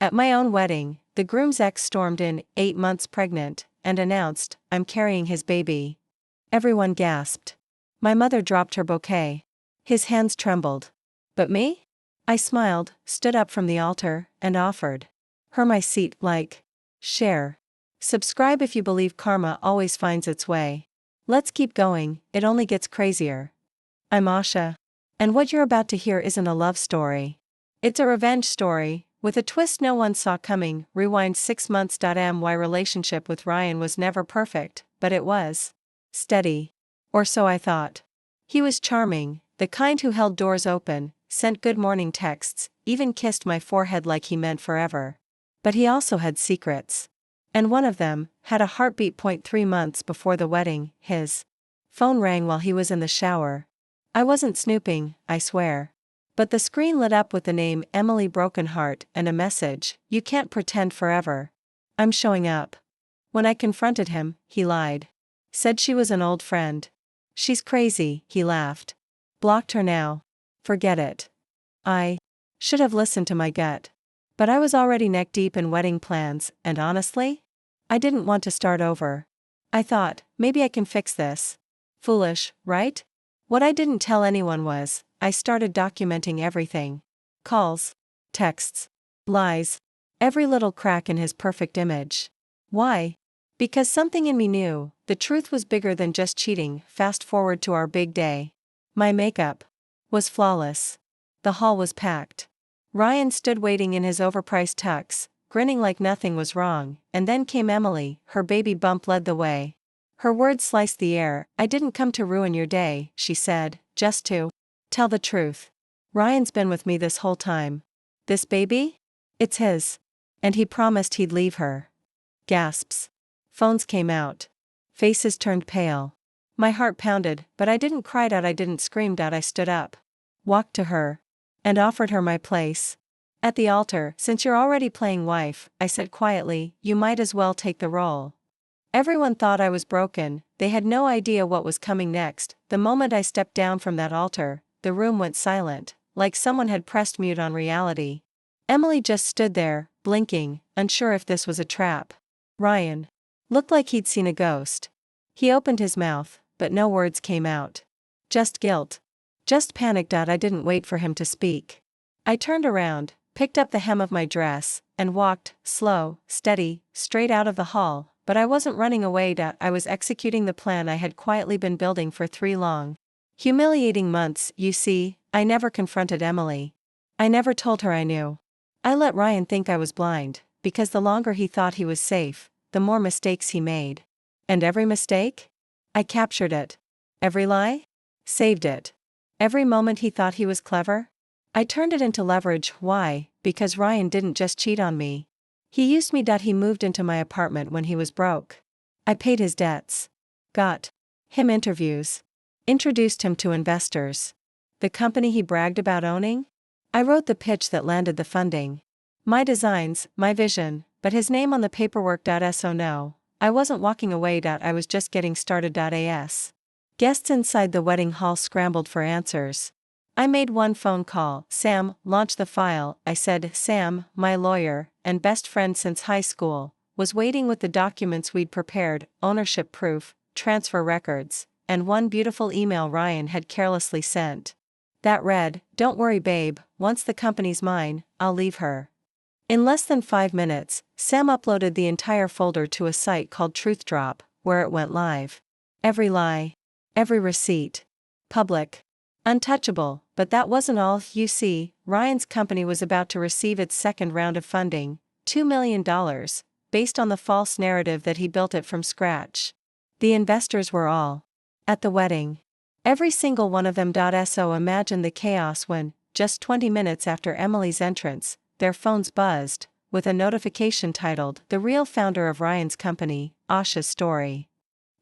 At my own wedding, the groom's ex stormed in, 8 months pregnant, and announced, "I'm carrying his baby." Everyone gasped. My mother dropped her bouquet. His hands trembled. But me? I smiled, stood up from the altar, and offered her my seat. Like, share, subscribe if you believe karma always finds its way. Let's keep going, it only gets crazier. I'm Asha. And what you're about to hear isn't a love story. It's a revenge story, with a twist no one saw coming. Rewind 6 months. My relationship with Ryan was never perfect, but it was steady. Or so I thought. He was charming, the kind who held doors open, sent good morning texts, even kissed my forehead like he meant forever. But he also had secrets. And one of them had a heartbeat. 3 months before the wedding, his phone rang while he was in the shower. I wasn't snooping, I swear. But the screen lit up with the name Emily Brokenheart and a message, "You can't pretend forever. I'm showing up." When I confronted him, he lied. Said she was an old friend. "She's crazy," he laughed. "Blocked her now. Forget it." I should have listened to my gut. But I was already neck deep in wedding plans, and honestly, I didn't want to start over. I thought, maybe I can fix this. Foolish, right? What I didn't tell anyone was, I started documenting everything. Calls, texts, lies, every little crack in his perfect image. Why? Because something in me knew, the truth was bigger than just cheating. Fast forward to our big day. My makeup was flawless. The hall was packed. Ryan stood waiting in his overpriced tux, grinning like nothing was wrong, and then came Emily. Her baby bump led the way. Her words sliced the air. "I didn't come to ruin your day," she said, "just to tell the truth. Ryan's been with me this whole time. This baby? It's his. And he promised he'd leave her." Gasps. Phones came out. Faces turned pale. My heart pounded, but I didn't cry out, I didn't scream out. I stood up, walked to her, and offered her my place. At the altar, "Since you're already playing wife," I said quietly, "you might as well take the role." Everyone thought I was broken, they had no idea what was coming next. The moment I stepped down from that altar, the room went silent, like someone had pressed mute on reality. Emily just stood there, blinking, unsure if this was a trap. Ryan looked like he'd seen a ghost. He opened his mouth, but no words came out. Just guilt. Just panic. I didn't wait for him to speak. I turned around, picked up the hem of my dress, and walked, slow, steady, straight out of the hall. But I wasn't running away. I was executing the plan I had quietly been building for 3 long, humiliating months. You see, I never confronted Emily. I never told her I knew. I let Ryan think I was blind, because the longer he thought he was safe, the more mistakes he made. And every mistake? I captured it. Every lie? Saved it. Every moment he thought he was clever? I turned it into leverage. Why? Because Ryan didn't just cheat on me. He used me. He moved into my apartment when he was broke. I paid his debts. Got him interviews. Introduced him to investors. The company he bragged about owning? I wrote the pitch that landed the funding. My designs, my vision, but his name on the paperwork. So no, I wasn't walking away. I was just getting started. As guests inside the wedding hall scrambled for answers. I made one phone call. "Sam, launch the file," I said. Sam, my lawyer, and best friend since high school, was waiting with the documents we'd prepared, ownership proof, transfer records, and one beautiful email Ryan had carelessly sent. That read, "Don't worry babe, once the company's mine, I'll leave her." In less than 5 minutes, Sam uploaded the entire folder to a site called TruthDrop, where it went live. Every lie. Every receipt. Public. Untouchable. But that wasn't all. You see, Ryan's company was about to receive its second round of funding, $2 million, based on the false narrative that he built it from scratch. The investors were all at the wedding. Every single one of them. So imagine the chaos when, just 20 minutes after Emily's entrance, their phones buzzed, with a notification titled, "The real founder of Ryan's company, Asha's story."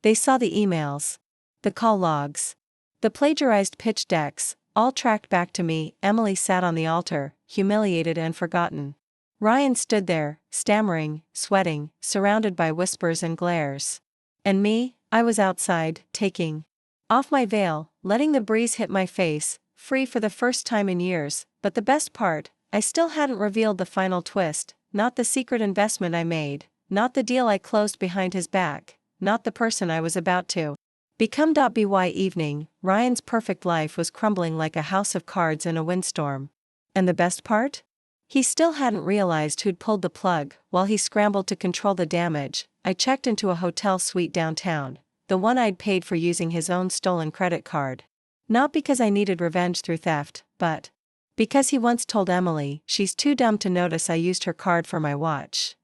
They saw the emails, the call logs, the plagiarized pitch decks, all tracked back to me. Emily sat on the altar, humiliated and forgotten. Ryan stood there, stammering, sweating, surrounded by whispers and glares. And me, I was outside, taking off my veil, letting the breeze hit my face, free for the first time in years. But the best part, I still hadn't revealed the final twist. not the secret investment I made, not the deal I closed behind his back, not the person I was about to become. By evening, Ryan's perfect life was crumbling like a house of cards in a windstorm. And the best part? He still hadn't realized who'd pulled the plug. While he scrambled to control the damage, I checked into a hotel suite downtown, the one I'd paid for using his own stolen credit card. Not because I needed revenge through theft, but because he once told Emily she's too dumb to notice I used her card for my watch.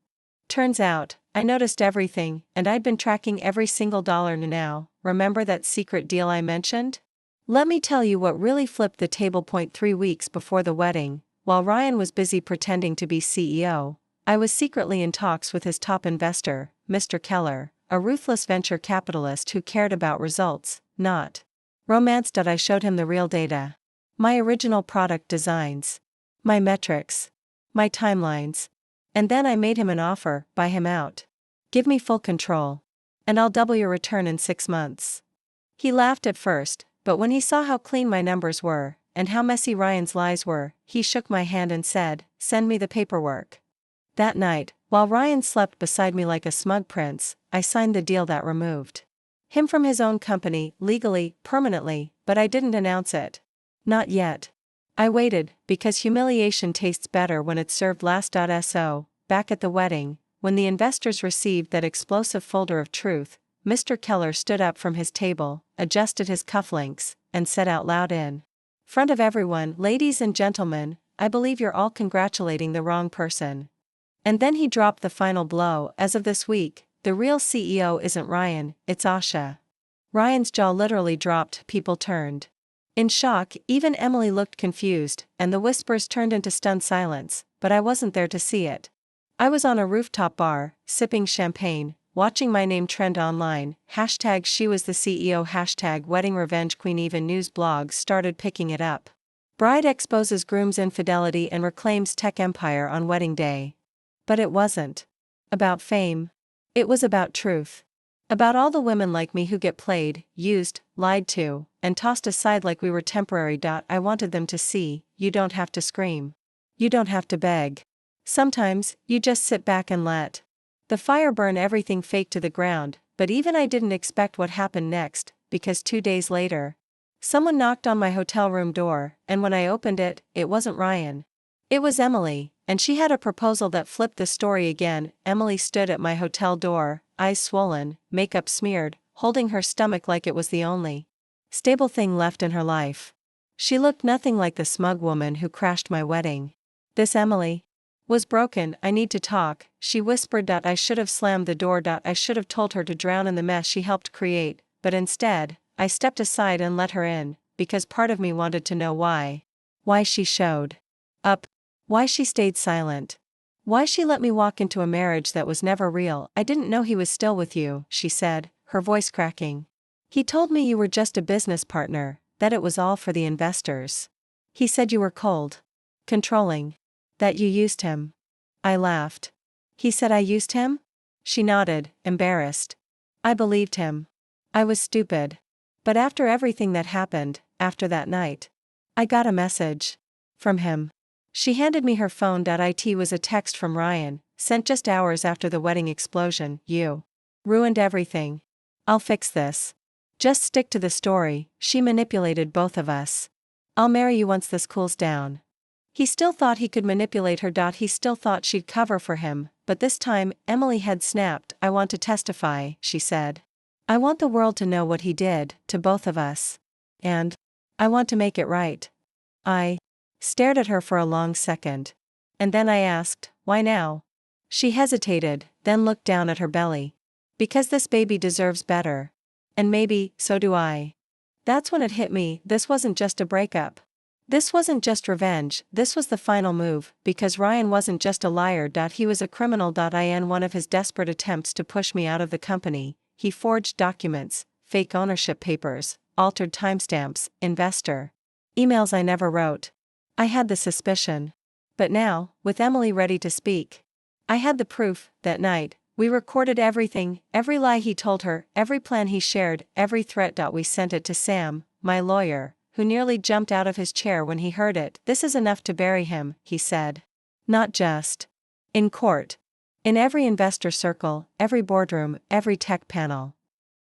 Turns out, I noticed everything, and I'd been tracking every single dollar. Now, remember that secret deal I mentioned? Let me tell you what really flipped the table. 3 weeks before the wedding, while Ryan was busy pretending to be CEO, I was secretly in talks with his top investor, Mr. Keller, a ruthless venture capitalist who cared about results, not romance. I showed him the real data. My original product designs. My metrics. My timelines. And then I made him an offer: buy him out. Give me full control. And I'll double your return in 6 months. He laughed at first, but when he saw how clean my numbers were, and how messy Ryan's lies were, he shook my hand and said, "Send me the paperwork." That night, while Ryan slept beside me like a smug prince, I signed the deal that removed him from his own company, legally, permanently, but I didn't announce it. Not yet. I waited, because humiliation tastes better when it's served last. So, back at the wedding, when the investors received that explosive folder of truth, Mr. Keller stood up from his table, adjusted his cufflinks, and said out loud in front of everyone, "Ladies and gentlemen, I believe you're all congratulating the wrong person." And then he dropped the final blow: as of this week, the real CEO isn't Ryan, it's Asha. Ryan's jaw literally dropped. People turned in shock, even Emily looked confused, and the whispers turned into stunned silence, but I wasn't there to see it. I was on a rooftop bar, sipping champagne, watching my name trend online, hashtag she was the CEO, hashtag wedding revenge queen. Even news blogs started picking it up. Bride exposes groom's infidelity and reclaims tech empire on wedding day. But it wasn't about fame. It was about truth. About all the women like me who get played, used, lied to, and tossed aside like we were temporary. I wanted them to see, you don't have to scream. You don't have to beg. Sometimes, you just sit back and let the fire burn everything fake to the ground. But even I didn't expect what happened next, because 2 days later, someone knocked on my hotel room door, and when I opened it, it wasn't Ryan. It was Emily, and she had a proposal that flipped the story again. Emily stood at my hotel door, eyes swollen, makeup smeared, holding her stomach like it was the only stable thing left in her life. She looked nothing like the smug woman who crashed my wedding. This Emily was broken. "I need to talk," she whispered. I should have slammed the door. I should have told her to drown in the mess she helped create, but instead, I stepped aside and let her in, because part of me wanted to know why. Why she showed up. Why she stayed silent. Why she let me walk into a marriage that was never real. "I didn't know he was still with you," she said, her voice cracking. "He told me you were just a business partner, that it was all for the investors. He said you were cold, controlling, that you used him." I laughed. "He said I used him?" She nodded, embarrassed. I believed him. I was stupid. But after everything that happened, after that night, I got a message from him. She handed me her phone. It was a text from Ryan, sent just hours after the wedding explosion. "You ruined everything. I'll fix this. Just stick to the story. She manipulated both of us. I'll marry you once this cools down." He still thought he could manipulate her. He still thought she'd cover for him, but this time, Emily had snapped. "I want to testify," she said. "I want the world to know what he did to both of us. And I want to make it right." I stared at her for a long second. And then I asked, "Why now?" She hesitated, then looked down at her belly. "Because this baby deserves better. And maybe, so do I." That's when it hit me: this wasn't just a breakup. This wasn't just revenge, this was the final move, because Ryan wasn't just a liar. He was a criminal. In one of his desperate attempts to push me out of the company, he forged documents, fake ownership papers, altered timestamps, investor emails I never wrote. I had the suspicion. But now, with Emily ready to speak, I had the proof. That night, we recorded everything, every lie he told her, every plan he shared, every threat. We sent it to Sam, my lawyer, who nearly jumped out of his chair when he heard it. "This is enough to bury him," he said. "Not just In court. In every investor circle, every boardroom, every tech panel.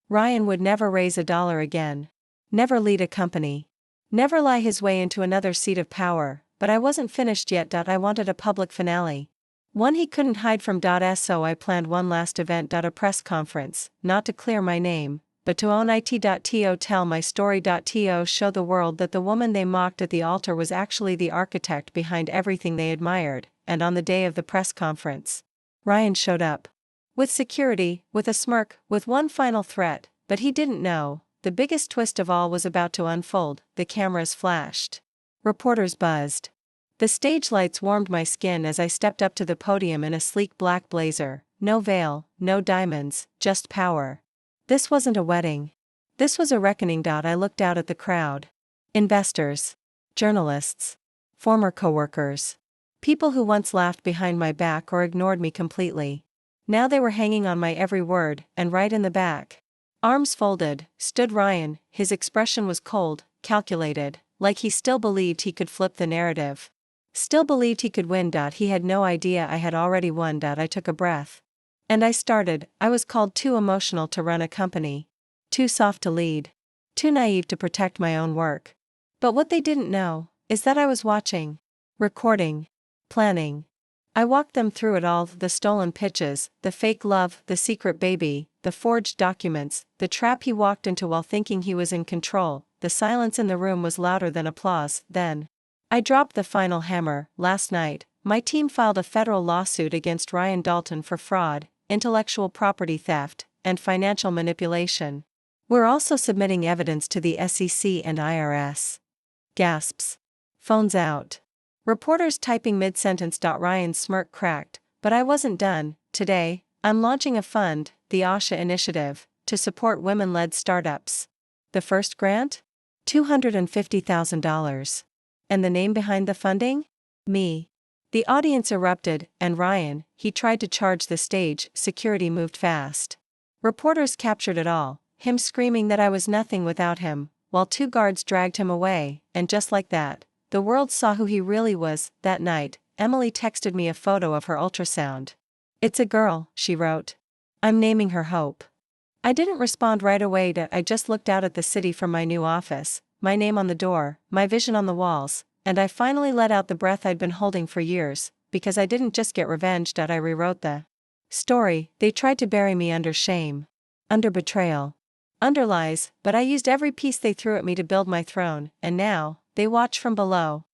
Ryan would never raise $1 again. Never lead a company. Never lie his way into another seat of power, but I wasn't finished yet. I wanted a public finale. One he couldn't hide from. So I planned one last event. A press conference, not to clear my name, but to own it. Tell my story. Show the world that the woman they mocked at the altar was actually the architect behind everything they admired. And on the day of the press conference, Ryan showed up. With security, with a smirk, with one final threat, but he didn't know, the biggest twist of all was about to unfold. The cameras flashed. Reporters buzzed. The stage lights warmed my skin as I stepped up to the podium in a sleek black blazer, no veil, no diamonds, just power. This wasn't a wedding. This was a reckoning. I looked out at the crowd. Investors. Journalists. Former coworkers. People who once laughed behind my back or ignored me completely. Now they were hanging on my every word, and right in the back, arms folded, stood Ryan. His expression was cold, calculated, like he still believed he could flip the narrative. Still believed he could win. He had no idea I had already won. I took a breath. And I started. I was called too emotional to run a company. Too soft to lead. Too naive to protect my own work. But what they didn't know is that I was watching, recording, planning. I walked them through it all: the stolen pitches, the fake love, the secret baby, the forged documents, the trap he walked into while thinking he was in control. The silence in the room was louder than applause. Then I dropped the final hammer. Last night, my team filed a federal lawsuit against Ryan Dalton for fraud, intellectual property theft, and financial manipulation. We're also submitting evidence to the SEC and IRS. Gasps. Phones out. Reporters typing mid-sentence. Ryan's smirk cracked, but I wasn't done. Today, I'm launching a fund, the Asha Initiative, to support women-led startups. The first grant? $250,000. And the name behind the funding? Me. The audience erupted, and Ryan, he tried to charge the stage. Security moved fast. Reporters captured it all, him screaming that I was nothing without him, while 2 guards dragged him away, and just like that, the world saw who he really was. That night, Emily texted me a photo of her ultrasound. "It's a girl," she wrote. "I'm naming her Hope." I didn't respond right away. I just looked out at the city from my new office, my name on the door, my vision on the walls, and I finally let out the breath I'd been holding for years, because I didn't just get revenge. I rewrote the story. They tried to bury me under shame, under betrayal, under lies, but I used every piece they threw at me to build my throne, and now, they watch from below.